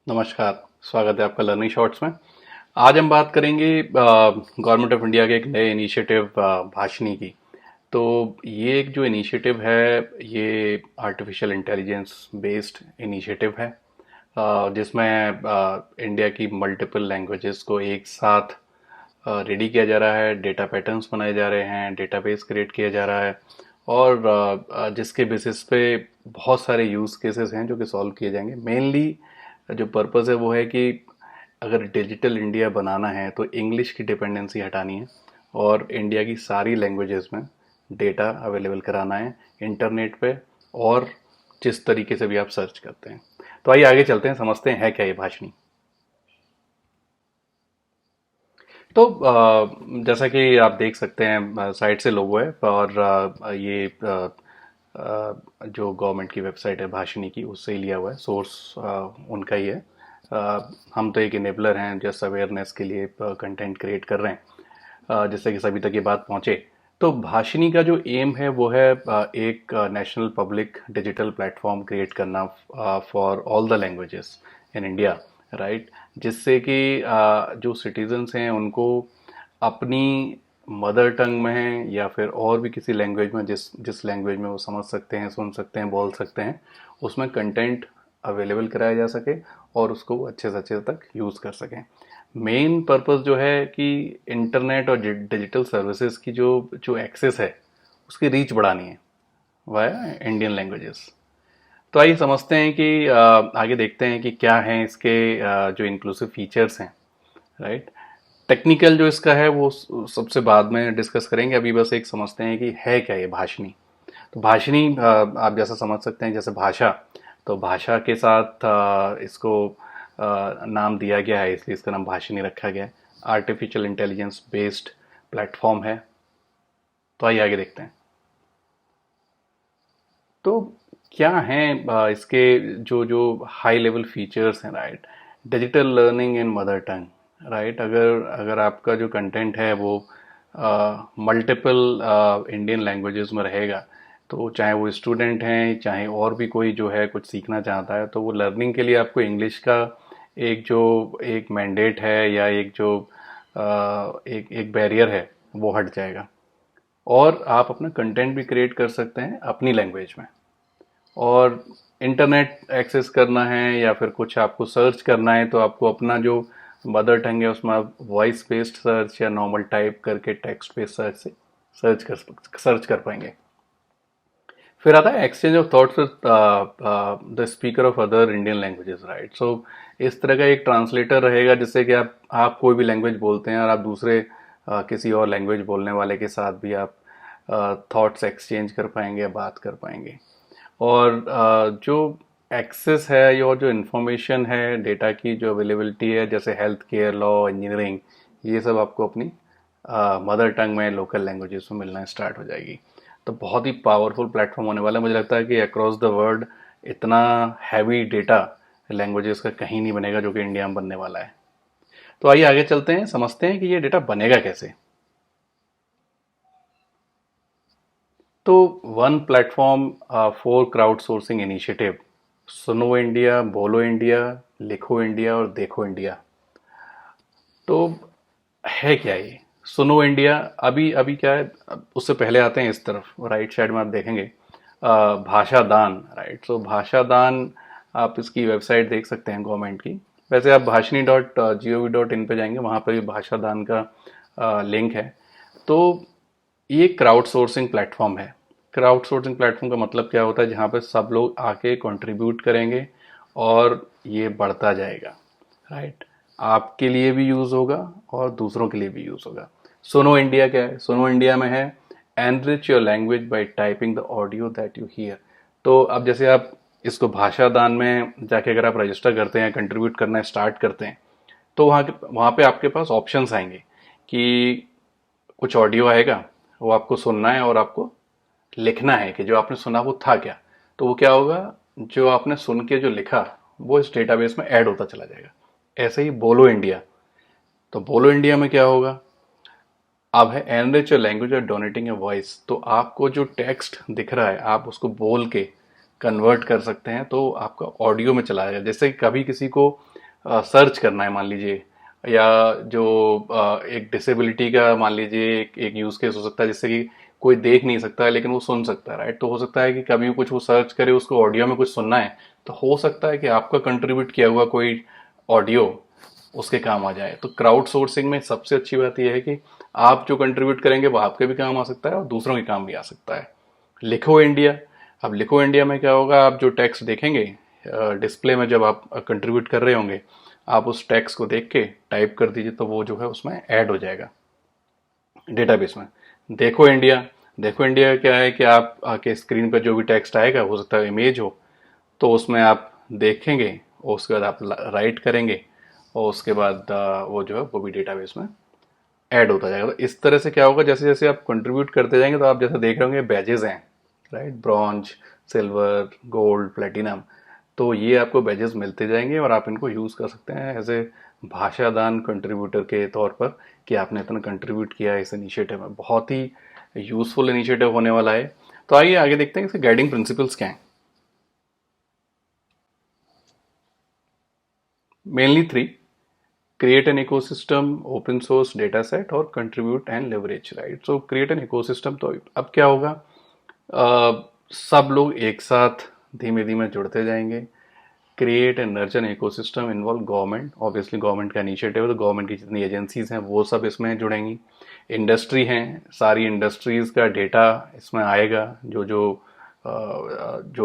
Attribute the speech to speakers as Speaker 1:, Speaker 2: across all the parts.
Speaker 1: नमस्कार। स्वागत है आपका लर्निंग शॉर्ट्स में। आज हम बात करेंगे गवर्नमेंट ऑफ इंडिया के एक नए इनिशिएटिव भाषिनी की। तो ये एक जो इनिशिएटिव है ये आर्टिफिशियल इंटेलिजेंस बेस्ड इनिशिएटिव है, जिसमें इंडिया की मल्टीपल लैंग्वेजेस को एक साथ रेडी किया जा रहा है, डेटा पैटर्न्स बनाए जा रहे हैं, डेटाबेस क्रिएट किया जा रहा है और जिसके बेसिस पे बहुत सारे यूज़ केसेस हैं जो कि सॉल्व किए जाएंगे। मेनली जो पर्पस है वो है कि अगर डिजिटल इंडिया बनाना है तो इंग्लिश की डिपेंडेंसी हटानी है और इंडिया की सारी लैंग्वेजेस में डेटा अवेलेबल कराना है इंटरनेट पे, और जिस तरीके से भी आप सर्च करते हैं। तो आइए आगे चलते हैं, समझते हैं है क्या ये भाषणी। तो जैसा कि आप देख सकते हैं साइट से लोगो है और ये जो गवर्नमेंट की वेबसाइट है भाषिनी की उससे ही लिया हुआ है, सोर्स उनका ही है। हम तो एक इनेबलर हैं, जस्ट अवेयरनेस के लिए कंटेंट क्रिएट कर रहे हैं जिससे कि सभी तक ये बात पहुंचे। तो भाषिनी का जो एम है वो है एक national public digital platform create करना for all the languages in India, right. जिससे कि जो सिटीजन्स हैं उनको अपनी मदर टंग में या फिर और भी किसी लैंग्वेज में, जिस जिस लैंग्वेज में वो समझ सकते हैं, सुन सकते हैं, बोल सकते हैं, उसमें कंटेंट अवेलेबल कराया जा सके और उसको वो अच्छे से अच्छे तक यूज़ कर सकें। मेन पर्पस जो है कि इंटरनेट और डिजिटल सर्विसेज की जो जो एक्सेस है उसकी रीच बढ़ानी है वाया इंडियन लैंग्वेजेस। तो आइए समझते हैं कि आगे देखते हैं कि क्या हैं इसके जो इंक्लूसिव फीचर्स हैं, राइट। टेक्निकल जो इसका है वो सबसे बाद में डिस्कस करेंगे, अभी बस एक समझते हैं कि है क्या ये भाषणी। तो भाषणी आप जैसा समझ सकते हैं जैसे भाषा, तो भाषा के साथ इसको नाम दिया गया है, इसलिए इसका नाम भाषणी रखा गया है। आर्टिफिशियल इंटेलिजेंस बेस्ड प्लेटफॉर्म है। तो आइए आगे देखते हैं। तो क्या हैं इसके जो जो हाई लेवल फीचर्स हैं, राइट। डिजिटल लर्निंग इन मदर टंग, राइट। अगर अगर आपका जो कंटेंट है वो मल्टीपल इंडियन लैंग्वेजेस में रहेगा, तो चाहे वो स्टूडेंट हैं चाहे और भी कोई जो है कुछ सीखना चाहता है, तो वो लर्निंग के लिए आपको इंग्लिश का एक जो एक मैंडेट है या एक जो एक एक बैरियर है वो हट जाएगा और आप अपना कंटेंट भी क्रिएट कर सकते हैं अपनी लैंग्वेज में। और इंटरनेट एक्सेस करना है या फिर कुछ आपको सर्च करना है तो आपको अपना जो मदर टंग है उसमें आप वॉइस बेस्ड सर्च या नॉर्मल टाइप करके टेक्स्ट बेस्ड सर्च से सर्च कर पाएंगे। फिर आता है exchange of thoughts with the speaker of other Indian languages, right. So इस तरह का एक ट्रांसलेटर रहेगा जिससे कि आप कोई भी लैंग्वेज बोलते हैं और आप दूसरे किसी और लैंग्वेज बोलने वाले के साथ भी आप थॉट्स एक्सचेंज कर पाएंगे, बात कर पाएंगे। और जो एक्सेस है और जो इन्फॉर्मेशन है डेटा की जो अवेलेबिलिटी है, जैसे हेल्थ केयर, लॉ, इंजीनियरिंग, ये सब आपको अपनी मदर टंग में लोकल लैंग्वेजेस में मिलना स्टार्ट हो जाएगी। तो बहुत ही पावरफुल प्लेटफॉर्म होने वाला है। मुझे लगता है कि अक्रॉस द वर्ल्ड इतना हैवी डेटा लैंग्वेजेस का कहीं नहीं बनेगा जो कि इंडिया में बनने वाला है। तो आइए आगे चलते हैं, समझते हैं कि ये डेटा बनेगा कैसे। तो one platform for crowd sourcing initiative, सुनो इंडिया, बोलो इंडिया, लिखो इंडिया और देखो इंडिया। तो है क्या ये सुनो इंडिया? अभी अभी क्या है, उससे पहले आते हैं इस तरफ राइट साइड में आप देखेंगे भाषा दान, राइट। सो भाषा दान, आप इसकी वेबसाइट देख सकते हैं गवर्नमेंट की। वैसे आप भाषणी.gov.in पे जाएंगे, वहाँ पर भी भाषा दान का लिंक है। तो ये क्राउड सोर्सिंग प्लेटफॉर्म है। क्राउड सोर्सिंग प्लेटफॉर्म का मतलब क्या होता है? जहाँ पे सब लोग आके कंट्रीब्यूट करेंगे और ये बढ़ता जाएगा, राइट। आपके लिए भी यूज़ होगा और दूसरों के लिए भी यूज़ होगा। सुनो इंडिया क्या है? सुनो इंडिया में है enrich your language by typing the audio that you hear. तो अब जैसे आप इसको भाषा दान में जाके अगर आप रजिस्टर करते हैं, कंट्रीब्यूट करना स्टार्ट करते हैं, तो वहाँ पे आपके पास ऑप्शंस आएंगे कि कुछ ऑडियो आएगा, वो आपको सुनना है और आपको लिखना है कि जो आपने सुना वो था क्या। तो वो क्या होगा, जो आपने सुन के जो लिखा वो इस डेटाबेस में ऐड होता चला जाएगा। ऐसे ही बोलो इंडिया, तो बोलो इंडिया में क्या होगा, अब है एनरिच योर लैंग्वेज और डोनेटिंग ए वॉइस। तो आपको जो टेक्स्ट दिख रहा है आप उसको बोल के कन्वर्ट कर सकते हैं, तो आपका ऑडियो में चला जाएगा। जैसे कभी किसी को सर्च करना है मान लीजिए, या जो एक डिसेबिलिटी का मान लीजिए एक यूज केस हो सकता है, जिससे कि कोई देख नहीं सकता है लेकिन वो सुन सकता है, राइट। तो हो सकता है कि कभी भी कुछ वो सर्च करे, उसको ऑडियो में कुछ सुनना है, तो हो सकता है कि आपका कंट्रीब्यूट किया हुआ कोई ऑडियो उसके काम आ जाए। तो क्राउड सोर्सिंग में सबसे अच्छी बात यह है कि आप जो कंट्रीब्यूट करेंगे वो आपके भी काम आ सकता है और दूसरों के काम भी आ सकता है। लिखो इंडिया। अब लिखो इंडिया में क्या होगा, आप जो टेक्स्ट देखेंगे डिस्प्ले में, जब आप कंट्रीब्यूट कर रहे होंगे, आप उस टेक्स्ट को देख के टाइप कर दीजिए तो वो जो है उसमें ऐड हो जाएगा डेटाबेस में। देखो इंडिया। देखो इंडिया क्या है कि आप के स्क्रीन पर जो भी टेक्स्ट आएगा, हो सकता है इमेज हो, तो उसमें आप देखेंगे और उसके बाद आप राइट करेंगे और उसके बाद वो जो है वो भी डेटाबेस में ऐड होता जाएगा। तो इस तरह से क्या होगा, जैसे जैसे आप कंट्रीब्यूट करते जाएंगे तो आप जैसे देख रहे होंगे बैजेस हैं, right, bronze, silver, gold, platinum. तो ये आपको बैजेस मिलते जाएंगे और आप इनको यूज़ कर सकते हैं एज ए भाषादान कंट्रीब्यूटर के तौर पर, कि आपने इतना कंट्रीब्यूट किया है इस इनिशिएटिव में। बहुत ही यूजफुल इनिशिएटिव होने वाला है। तो आइए आगे देखते हैं इसके गाइडिंग प्रिंसिपल्स क्या हैं। Mainly three: create an ecosystem, open source data set और contribute and leverage, right? So create an ecosystem। तो अब क्या होगा, सब लोग एक साथ धीमे धीमे जुड़ते जाएंगे। Create and nurture ecosystem involve government, obviously government का इनिशिएटिव है तो गवर्नमेंट की जितनी एजेंसीज हैं वो सब इसमें जुड़ेंगी। इंडस्ट्री हैं, सारी इंडस्ट्रीज का डेटा इसमें आएगा, जो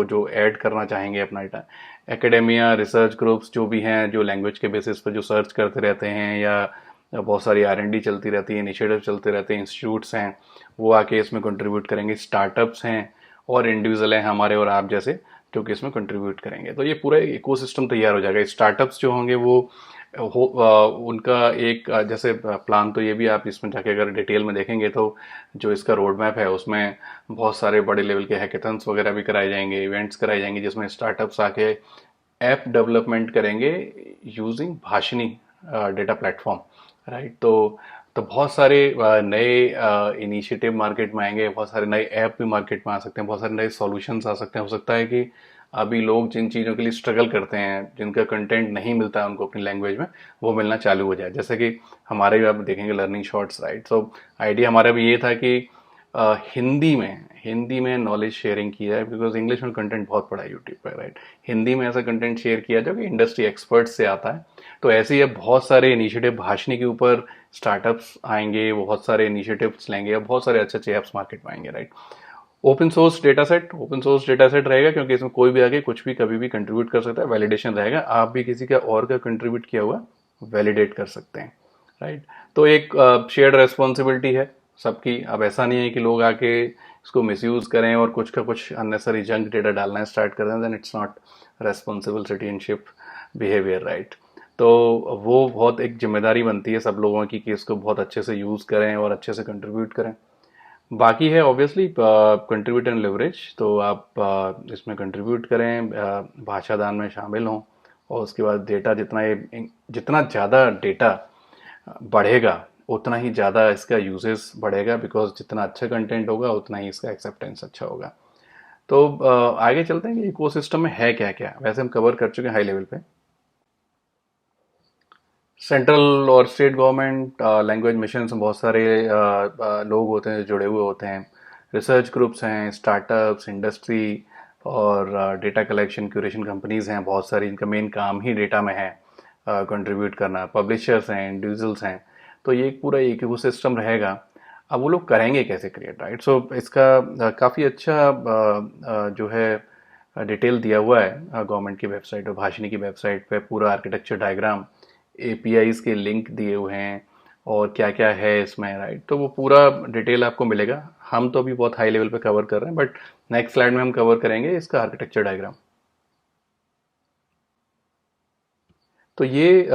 Speaker 1: जो ऐड करना चाहेंगे अपना डेटा। एकेडेमिया, रिसर्च ग्रुप्स जो भी हैं, जो लैंग्वेज के बेसिस पर जो सर्च करते रहते हैं, या बहुत सारी R&D चलती रहती है, इनिशिएटिव चलते रहते हैं, इंस्टीट्यूट्स हैं, वो आके इसमें कंट्रीब्यूट करेंगे। स्टार्टअप्स हैं और इंडिविजुअल हैं हमारे और आप जैसे, जो कि इसमें कंट्रीब्यूट करेंगे। तो ये पूरा एक इकोसिस्टम तैयार हो जाएगा। स्टार्टअप्स जो होंगे वो उनका एक जैसे प्लान, तो ये भी आप इसमें जाके अगर डिटेल में देखेंगे तो जो इसका रोड मैप है उसमें बहुत सारे बड़े लेवल के हैकेथन्स वगैरह भी कराए जाएंगे, इवेंट्स कराए जाएंगे, जिसमें स्टार्टअप्स आके ऐप डेवलपमेंट करेंगे using Bhashini data platform, right. तो बहुत सारे नए इनिशिएटिव मार्केट में आएंगे, बहुत सारे नए ऐप भी मार्केट में आ सकते हैं, बहुत सारे नए सॉल्यूशंस आ सकते हैं। हो सकता है कि अभी लोग जिन चीज़ों के लिए स्ट्रगल करते हैं, जिनका कंटेंट नहीं मिलता है उनको अपनी लैंग्वेज में, वो मिलना चालू हो जाए। जैसे कि हमारे भी आप देखेंगे learning shorts, right. So idea हमारा भी ये था कि हिंदी में नॉलेज शेयरिंग की जाए, बिकॉज इंग्लिश में कंटेंट बहुत पड़ा है यूट्यूब पर, राइट। हिंदी में ऐसा कंटेंट शेयर किया जाए कि इंडस्ट्री एक्सपर्ट्स से आता है। तो ऐसे ही अब बहुत सारे इनिशिएटिव भाषणी के ऊपर स्टार्टअप्स आएंगे, वो बहुत सारे इनिशिएटिव्स लेंगे, अब बहुत सारे अच्छे अच्छे ऐप्स मार्केट में आएंगे, right. Open source data set, open source data set रहेगा क्योंकि इसमें कोई भी आगे कुछ भी कभी भी कंट्रीब्यूट कर सकता है। वैलिडेशन रहेगा, आप भी किसी का और का कंट्रीब्यूट किया हुआ वैलिडेट कर सकते हैं, राइट। तो एक शेयर्ड रेस्पॉन्सिबिलिटी है सबकी। अब ऐसा नहीं है कि लोग आके इसको मिसयूज करें और कुछ का कुछ अननेसरी जंक डेटा डालना स्टार्ट कर दें, then it's not responsible citizenship behaviour, right. तो वो बहुत एक जिम्मेदारी बनती है सब लोगों की कि इसको बहुत अच्छे से यूज़ करें और अच्छे से कंट्रीब्यूट करें। बाकी है ऑब्वियसली कंट्रीब्यूट एंड लेवरेज। तो आप इसमें कंट्रीब्यूट करें, भाषा दान में शामिल हों, और उसके बाद डेटा जितना ज़्यादा डेटा बढ़ेगा उतना ही ज़्यादा इसका यूजेस बढ़ेगा, बिकॉज जितना अच्छा कंटेंट होगा उतना ही इसका एक्सेप्टेंस अच्छा होगा। तो आगे चलते हैं कि इकोसिस्टम में है क्या क्या। वैसे हम कवर कर चुके हैं हाई लेवल पे। सेंट्रल और स्टेट गवर्नमेंट लैंग्वेज मिशन में बहुत सारे लोग होते हैं जो जुड़े हुए होते हैं। रिसर्च ग्रुप्स हैं, स्टार्टअप्स, इंडस्ट्री और डेटा कलेक्शन क्यूरेशन कंपनीज हैं बहुत सारी, इनका मेन काम ही डेटा में है कंट्रीब्यूट करना। पब्लिशर्स हैं, इंडिविजुअल्स हैं। तो ये एक पूरा इकोसिस्टम रहेगा। अब वो लोग करेंगे कैसे क्रिएट, राइट। सो इसका काफ़ी अच्छा जो है डिटेल दिया हुआ है गवर्नमेंट की वेबसाइट और भाषिनी की वेबसाइट पे। पूरा आर्किटेक्चर डायग्राम, APIs के लिंक दिए हुए हैं और क्या क्या है इसमें, राइट। तो वो पूरा डिटेल आपको मिलेगा। हम तो अभी बहुत हाई लेवल पे कवर कर रहे हैं, बट नेक्स्ट स्लाइड में हम कवर करेंगे इसका आर्किटेक्चर डायग्राम। तो ये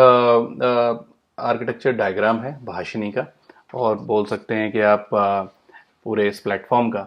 Speaker 1: आर्किटेक्चर डायग्राम है भाषिनी का, और बोल सकते हैं कि आप पूरे इस प्लेटफॉर्म का।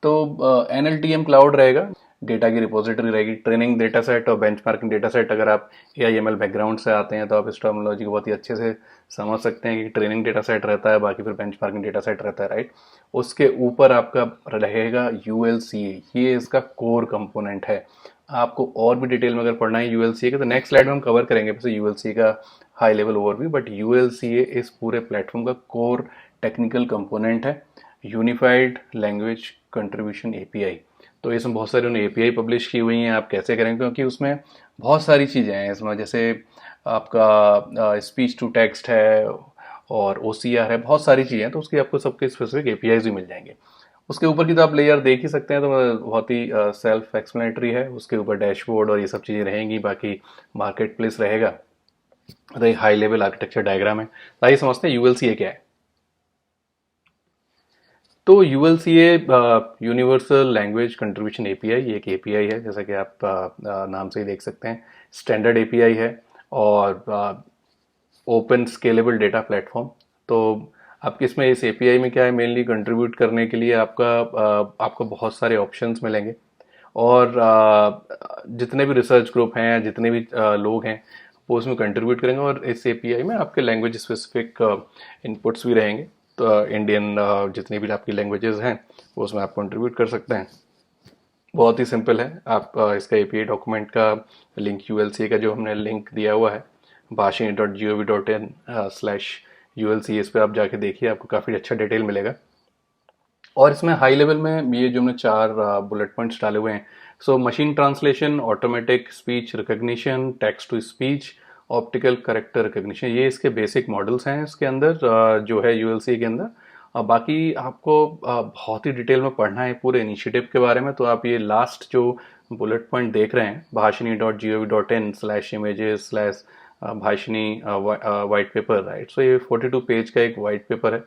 Speaker 1: तो NLTM क्लाउड रहेगा, डेटा की रिपोजिटरी रहेगी, ट्रेनिंग डेटा सेट और बेंचमार्किंग डेटा सेट। अगर आप AIML बैकग्राउंड से आते हैं तो आप इस टर्मिनोलॉजी को बहुत ही अच्छे से समझ सकते हैं कि ट्रेनिंग डेटा सेट रहता है, बाकी फिर बेंचमार्किंग डेटा सेट रहता है, राइट। उसके ऊपर आपका रहेगा ULCA, ये इसका कोर कंपोनेंट है। आपको और भी डिटेल में अगर पढ़ना है यूएलसीए का, तो नेक्स्ट स्लाइड में हम कवर करेंगे वैसे यूएलसीए का हाई लेवल ओवरव्यू। बट यूएलसीए इस पूरे प्लेटफॉर्म का कोर टेक्निकल कंपोनेंट है, यूनिफाइड लैंग्वेज कंट्रीब्यूशन एपीआई। तो इसमें बहुत सारी उन्होंने एपीआई पब्लिश की हुई हैं, आप कैसे करेंगे, क्योंकि उसमें बहुत सारी चीज़ें हैं इसमें, जैसे आपका स्पीच टू टेक्स्ट है और ओसीआर है, बहुत सारी चीज़ें हैं, तो उसकी आपको सबके स्पेसिफिक एपीआईज भी मिल जाएंगे। उसके ऊपर की तो आप लेयर देख ही सकते हैं, तो बहुत ही सेल्फ एक्सप्लेनेटरी है। उसके ऊपर डैशबोर्ड और ये सब चीज़ें रहेंगी, बाकी मार्केट प्लेस रहेगा, तो एक हाई लेवल आर्किटेक्चर डायग्राम है। तो आइए समझते हैं यूएलसीए क्या है। तो यूएलसीए यूनिवर्सल लैंग्वेज कंट्रीब्यूशन एपीआई, ये एक एपीआई है, जैसा कि आप नाम से ही देख सकते हैं, स्टैंडर्ड एपीआई है और ओपन स्केलेबल डेटा प्लेटफॉर्म। तो आपके इसमें इस एपीआई में क्या है, मेनली कंट्रीब्यूट करने के लिए आपको बहुत सारे ऑप्शंस मिलेंगे, और जितने भी रिसर्च ग्रुप हैं, जितने भी लोग हैं, वो उसमें कंट्रीब्यूट करेंगे, और इस एपीआई में आपके लैंग्वेज स्पेसिफिक इनपुट्स भी रहेंगे। तो इंडियन जितनी भी आपकी लैंग्वेजेस हैं वो उसमें आप कंट्रीब्यूट कर सकते हैं। बहुत ही सिंपल है। आप इसका एपीआई डॉक्यूमेंट का लिंक, यूएलसी का जो हमने लिंक दिया हुआ है bhashini.gov.in/ULC, इस पर आप जाके देखिए, आपको काफ़ी अच्छा डिटेल मिलेगा। और इसमें हाई लेवल में ये जो हमने 4 बुलेट पॉइंट्स डाले हुए हैं, so machine translation, automatic speech recognition, text to speech, optical character recognition, ये इसके बेसिक मॉडल्स हैं इसके अंदर जो है यूएलसी के अंदर। बाकी आपको बहुत ही डिटेल में पढ़ना है पूरे इनिशिएटिव के बारे में, तो आप ये लास्ट जो बुलेट पॉइंट देख रहे हैं, bhashini.gov.in/images/ Bhashini white paper, right. So ये 42 पेज का एक वाइट पेपर है,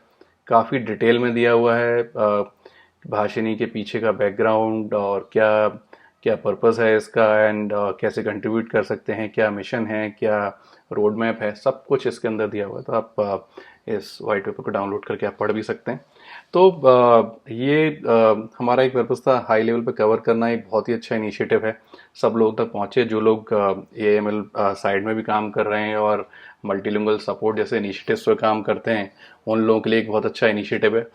Speaker 1: काफ़ी डिटेल में दिया हुआ है भाषिनी के पीछे का बैकग्राउंड, और क्या क्या पर्पस है इसका, एंड कैसे कंट्रीब्यूट कर सकते हैं, क्या मिशन है, क्या रोड मैप है, सब कुछ इसके अंदर दिया हुआ है। तो आप इस वाइट पेपर को डाउनलोड करके आप पढ़ भी सकते हैं। तो ये हमारा एक पर्पस था हाई लेवल पे कवर करना, एक बहुत ही अच्छा इनिशिएटिव है, सब लोगों तक पहुंचे जो लोग एएमएल साइड में भी काम कर रहे हैं और मल्टीलिंगुअल सपोर्ट जैसे इनिशिएटिव्स पे काम करते हैं, उन लोगों के लिए एक बहुत अच्छा इनिशिएटिव है।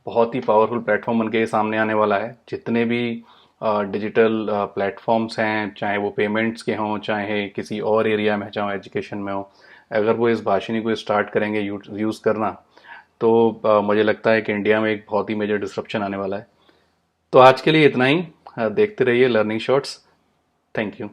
Speaker 1: बहुत ही पावरफुल प्लेटफॉर्म बन के ये सामने आने वाला है। जितने भी डिजिटल प्लेटफॉर्म्स हैं, चाहे वो पेमेंट्स के हों, चाहे किसी और एरिया में, चाहे एजुकेशन में हो, अगर वो इस भाषिनी को स्टार्ट करेंगे यूज़ करना, तो मुझे लगता है कि इंडिया में एक बहुत ही मेजर डिसरप्शन आने वाला है। तो आज के लिए इतना ही। देखते रहिए लर्निंग शॉर्ट्स। Thank you.